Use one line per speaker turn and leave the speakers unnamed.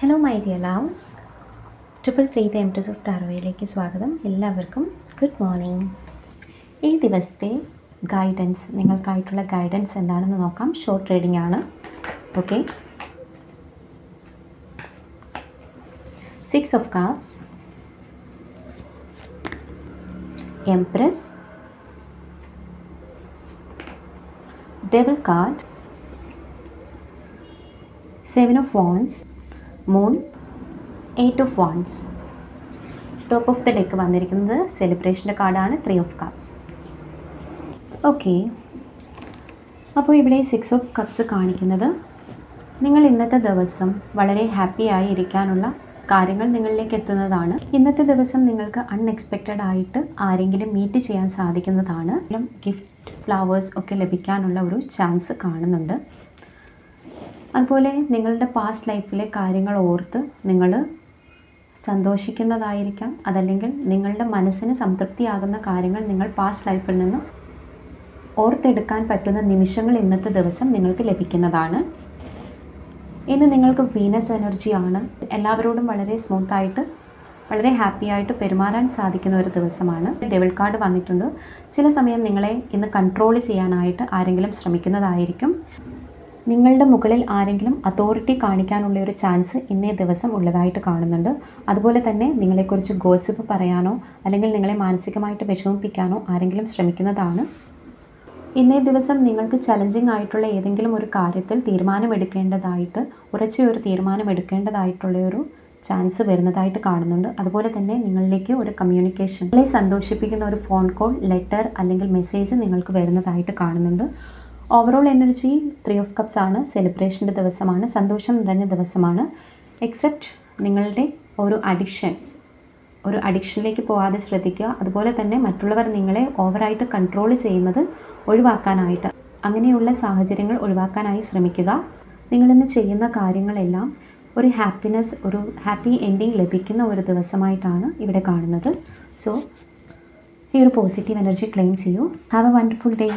Hello my dear loves, 333 empress of ടാറോയിലേക്ക് സ്വാഗതം. എല്ലാവർക്കും ഗുഡ് മോർണിംഗ്. ഈ ദിവസത്തെ ഗൈഡൻസ്, നിങ്ങൾക്കായിട്ടുള്ള ഗൈഡൻസ് എന്താണെന്ന് നോക്കാം. ഷോർട്ട് റീഡിംഗ് ആണ്. Okay. 6 of Cups, Empress, Devil card, 7 of Wands, Moon, 8 of Wands. Top of the deck വന്നിരിക്കുന്നത് സെലിബ്രേഷൻ്റെ കാർഡാണ്, 3 of Cups. ഓക്കെ, അപ്പോൾ ഇവിടെ 6 of Cups കാണിക്കുന്നത് നിങ്ങൾ ഇന്നത്തെ ദിവസം വളരെ ഹാപ്പി ആയി ഇരിക്കാനുള്ള കാര്യങ്ങൾ നിങ്ങളിലേക്ക് എത്തുന്നതാണ്. ഇന്നത്തെ ദിവസം നിങ്ങൾക്ക് അൺഎക്സ്പെക്റ്റഡ് ആയിട്ട് ആരെങ്കിലും മീറ്റ് ചെയ്യാൻ സാധിക്കുന്നതാണ്. ഗിഫ്റ്റ്, ഫ്ലവേഴ്സ് ഒക്കെ ലഭിക്കാനുള്ള ഒരു ചാൻസ് കാണുന്നുണ്ട്. അതുപോലെ നിങ്ങളുടെ പാസ്റ്റ് ലൈഫിലെ കാര്യങ്ങൾ ഓർത്ത് നിങ്ങൾ സന്തോഷിക്കുന്നതായിരിക്കാം. അതല്ലെങ്കിൽ നിങ്ങളുടെ മനസ്സിന് സംതൃപ്തിയാകുന്ന കാര്യങ്ങൾ നിങ്ങൾ പാസ്റ്റ് ലൈഫിൽ നിന്ന് ഓർത്തെടുക്കാൻ പറ്റുന്ന നിമിഷങ്ങൾ ഇന്നത്തെ ദിവസം നിങ്ങൾക്ക് ലഭിക്കുന്നതാണ്. ഇന്ന് നിങ്ങൾക്ക് വീനസ് എനർജിയാണ്. എല്ലാവരോടും വളരെ സ്മൂത്തായിട്ട്, വളരെ ഹാപ്പി ആയിട്ട് പെരുമാറാൻ സാധിക്കുന്ന ഒരു ദിവസമാണ്. ഡെവിൾ കാർഡ് വന്നിട്ടുണ്ട്. ചില സമയം നിങ്ങളെ ഇന്ന് കൺട്രോൾ ചെയ്യാനായിട്ട് ആരെങ്കിലും ശ്രമിക്കുന്നതായിരിക്കും. നിങ്ങളുടെ മുകളിൽ ആരെങ്കിലും അതോറിറ്റി കാണിക്കാനുള്ള ഒരു ചാൻസ് ഇന്നേ ദിവസം ഉള്ളതായിട്ട് കാണുന്നുണ്ട്. അതുപോലെ തന്നെ നിങ്ങളെക്കുറിച്ച് ഗോസിപ്പ് പറയാനോ അല്ലെങ്കിൽ നിങ്ങളെ മാനസികമായിട്ട് വിഷമിപ്പിക്കാനോ ആരെങ്കിലും ശ്രമിക്കുന്നതാണ്. ഇന്നേ ദിവസം നിങ്ങൾക്ക് ചലഞ്ചിങ് ആയിട്ടുള്ള ഏതെങ്കിലും ഒരു കാര്യത്തിൽ തീരുമാനമെടുക്കേണ്ടതായിട്ട്, ഉറച്ച ഒരു തീരുമാനമെടുക്കേണ്ടതായിട്ടുള്ള ഒരു ചാൻസ് വരുന്നതായിട്ട് കാണുന്നുണ്ട്. അതുപോലെ തന്നെ നിങ്ങളിലേക്ക് ഒരു കമ്മ്യൂണിക്കേഷൻ, നിങ്ങളെ സന്തോഷിപ്പിക്കുന്ന ഒരു ഫോൺ കോൾ, ലെറ്റർ അല്ലെങ്കിൽ മെസ്സേജ് നിങ്ങൾക്ക് വരുന്നതായിട്ട് കാണുന്നുണ്ട്. ഓവറോൾ എനർജി 3 of Cups ആണ്. സെലിബ്രേഷൻ്റെ ദിവസമാണ്, സന്തോഷം നിറഞ്ഞ ദിവസമാണ്. എക്സെപ്റ്റ് നിങ്ങളുടെ ഒരു അഡിക്ഷനിലേക്ക് പോകാതെ ശ്രദ്ധിക്കുക. അതുപോലെ തന്നെ മറ്റുള്ളവർ നിങ്ങളെ ഓവറായിട്ട് കൺട്രോൾ ചെയ്യുന്നത് ഒഴിവാക്കാനായിട്ട്, അങ്ങനെയുള്ള സാഹചര്യങ്ങൾ ഒഴിവാക്കാനായി ശ്രമിക്കുക. നിങ്ങളിന്ന് ചെയ്യുന്ന കാര്യങ്ങളെല്ലാം ഒരു ഹാപ്പിനെസ്, ഒരു ഹാപ്പി എൻഡിങ് ലഭിക്കുന്ന ഒരു ദിവസമായിട്ടാണ് ഇവിടെ കാണുന്നത്. സോ ഈ ഒരു പോസിറ്റീവ് എനർജി ക്ലെയിം ചെയ്യൂ. Have A wonderful day.